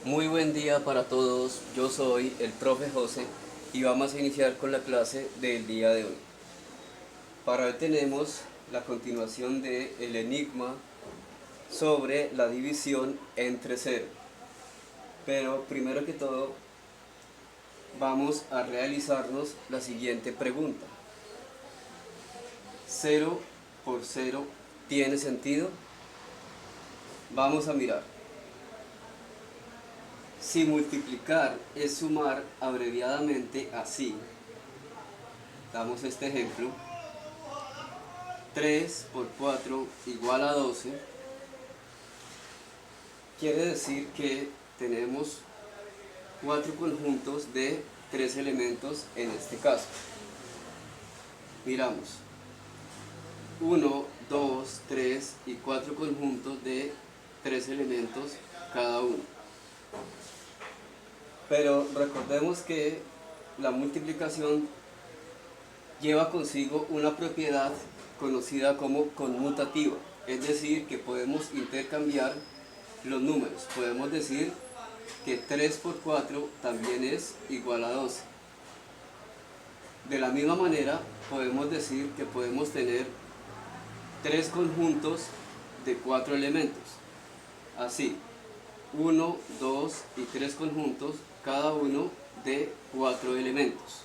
Muy buen día para todos, yo soy el profe José y vamos a iniciar con la clase del día de hoy. Para hoy tenemos la continuación de el enigma sobre la división entre cero. Pero primero que todo vamos a realizarnos la siguiente pregunta. ¿Cero por cero tiene sentido? Vamos a mirar. Si multiplicar es sumar abreviadamente así, damos este ejemplo, 3 por 4 igual a 12, quiere decir que tenemos 4 conjuntos de 3 elementos en este caso. Miramos, 1, 2, 3 y 4 conjuntos de 3 elementos cada uno. Pero recordemos que la multiplicación lleva consigo una propiedad conocida como conmutativa, es decir, que podemos intercambiar los números. Podemos decir que 3 por 4 también es igual a 12. De la misma manera, podemos decir que podemos tener 3 conjuntos de 4 elementos. Así, 1, 2 y 3 conjuntos, cada uno de 4 elementos.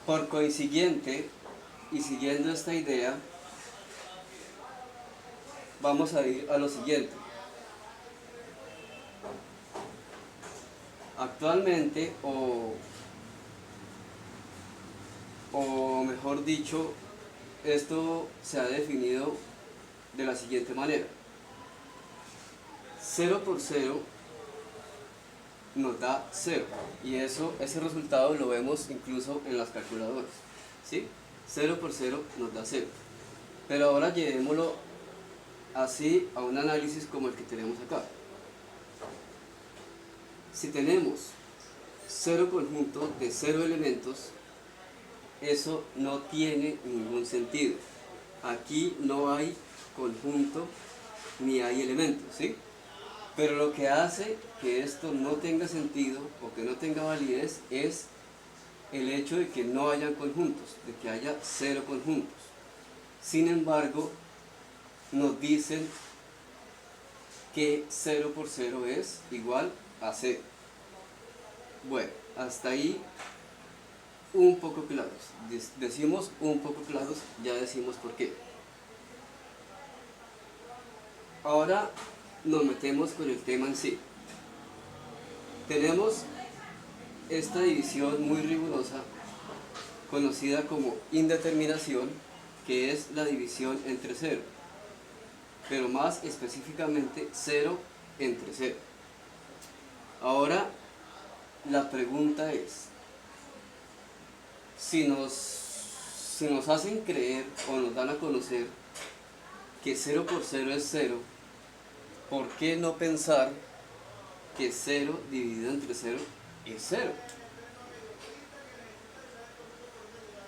Por consiguiente, y siguiendo esta idea, vamos a ir a lo siguiente. Actualmente, o mejor dicho, esto se ha definido de la siguiente manera. 0 por 0 nos da 0, y ese resultado lo vemos incluso en las calculadoras, ¿sí? 0 por 0 nos da 0. Pero ahora llevémoslo así a un análisis como el que tenemos acá. Si tenemos 0 conjuntos de 0 elementos, eso no tiene ningún sentido. Aquí no hay conjunto ni hay elementos, ¿sí? Pero lo que hace que esto no tenga sentido o que no tenga validez es el hecho de que no hayan conjuntos, de que haya 0 conjuntos. Sin embargo, nos dicen que 0 por 0 es igual a 0. Bueno, hasta ahí un poco claros. Decimos un poco claros, ya decimos por qué. Ahora nos metemos con el tema en sí. Tenemos esta división muy rigurosa, conocida como indeterminación, que es la división entre 0, pero más específicamente 0 entre 0. Ahora, la pregunta es, si nos hacen creer o nos dan a conocer que 0 por 0 es 0, ¿por qué no pensar que 0 dividido entre 0 es 0?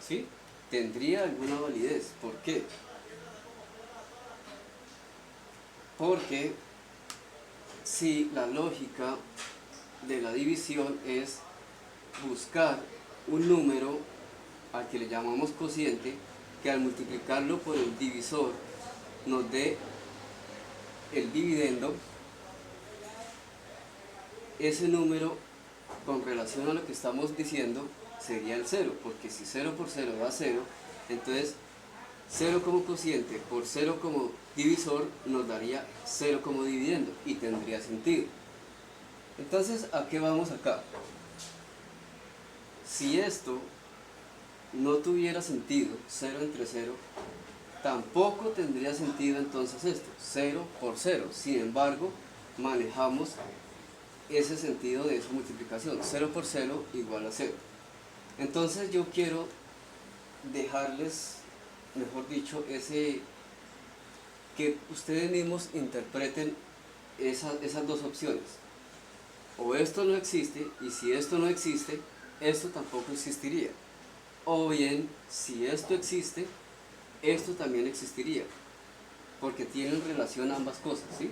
¿Sí? Tendría alguna validez. ¿Por qué? Porque si la lógica de la división es buscar un número al que le llamamos cociente, que al multiplicarlo por el divisor nos dé el dividendo, ese número con relación a lo que estamos diciendo sería el 0, porque si 0 por 0 da 0, entonces 0 como cociente por 0 como divisor nos daría 0 como dividendo y tendría sentido. Entonces, ¿a qué vamos acá? Si esto no tuviera sentido, 0 entre 0, tampoco tendría sentido entonces esto, 0 por 0. Sin embargo, manejamos ese sentido de esa multiplicación, 0 por 0 igual a 0. Entonces yo quiero dejarles, mejor dicho, que ustedes mismos interpreten esas dos opciones. O esto no existe, y si esto no existe, esto tampoco existiría. O bien, si esto existe, esto también existiría, porque tienen relación ambas cosas, ¿sí?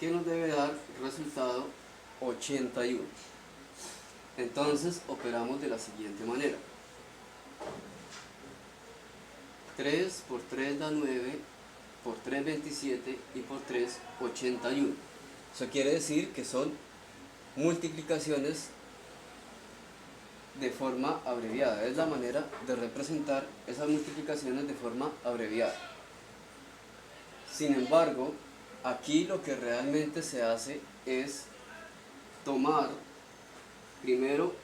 que nos debe dar resultado 81. Entonces operamos de la siguiente manera. 3 por 3 da 9, por 3 27 y por 3 81. Eso quiere decir que son multiplicaciones de forma abreviada. Es la manera de representar esas multiplicaciones de forma abreviada. Sin embargo, aquí lo que realmente se hace es tomar primero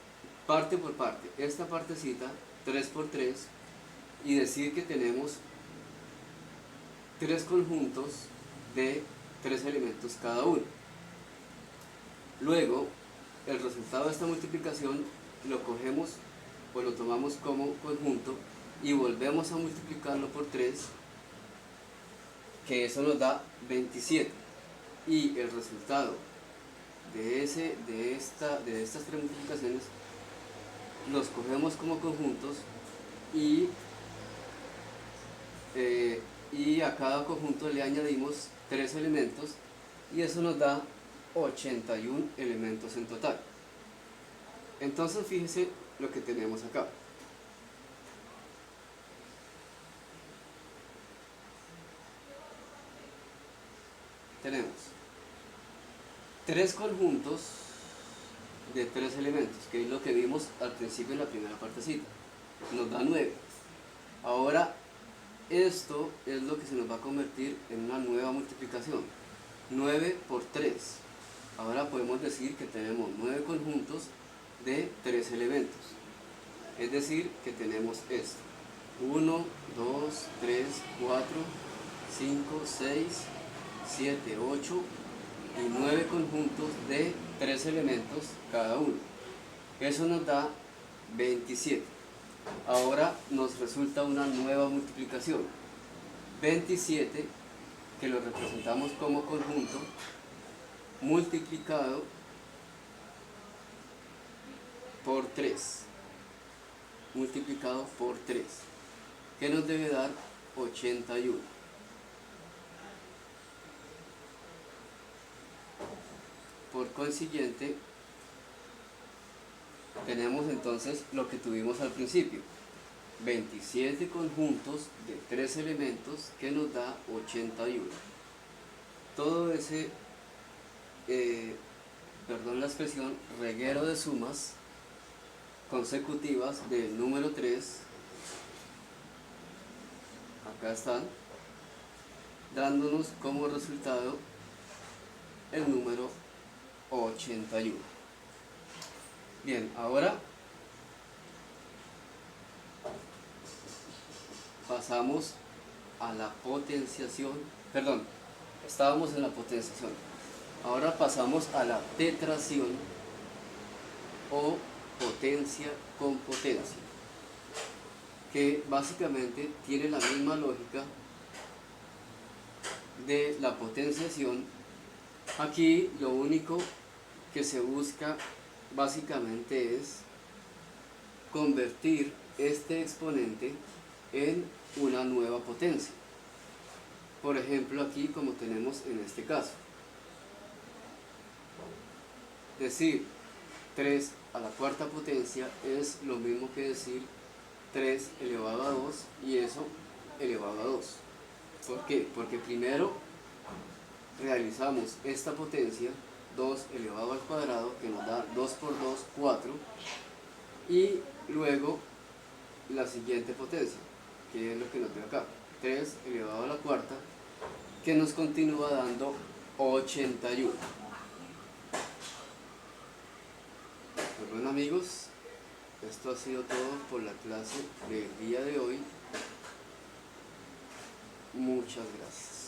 parte por parte, esta partecita 3 por 3, y decir que tenemos tres conjuntos de tres elementos cada uno. Luego, el resultado de esta multiplicación lo cogemos o lo tomamos como conjunto y volvemos a multiplicarlo por 3, que eso nos da 27. Y el resultado de estas tres multiplicaciones los cogemos como conjuntos y a cada conjunto le añadimos 3 elementos y eso nos da 81 elementos en total. Entonces fíjense lo que tenemos acá. Tenemos 3 conjuntos de 3 elementos, que es lo que vimos al principio en la primera partecita. Nos da 9. Ahora esto es lo que se nos va a convertir en una nueva multiplicación. 9 por 3. Ahora podemos decir que tenemos 9 conjuntos de 3 elementos. Es decir, que tenemos esto. 1, 2, 3, 4, 5, 6, 7, 8 y 9 conjuntos de 3 elementos cada uno. Eso nos da 27. Ahora nos resulta una nueva multiplicación. 27, que lo representamos como conjunto, multiplicado por 3. Multiplicado por 3, que nos debe dar 81. Por consiguiente, tenemos entonces lo que tuvimos al principio, 27 conjuntos de 3 elementos que nos da 81. Todo ese, perdón la expresión, reguero de sumas consecutivas del número 3, acá están, dándonos como resultado el número 81. Bien, ahora pasamos a la potenciación, perdón, estábamos en la potenciación, ahora pasamos a la tetración o potencia con potencia, que básicamente tiene la misma lógica de la potenciación. Aquí lo único que se busca básicamente es convertir este exponente en una nueva potencia. Por ejemplo, aquí como tenemos en este caso, decir 3 a la cuarta potencia es lo mismo que decir 3 elevado a 2 y eso elevado a 2. ¿Por qué? Porque primero realizamos esta potencia, 2 elevado al cuadrado, que nos da 2 por 2, 4, y luego la siguiente potencia, que es lo que nos da acá, 3 elevado a la cuarta, que nos continúa dando 81. Pues bueno amigos, esto ha sido todo por la clase del día de hoy. Muchas gracias.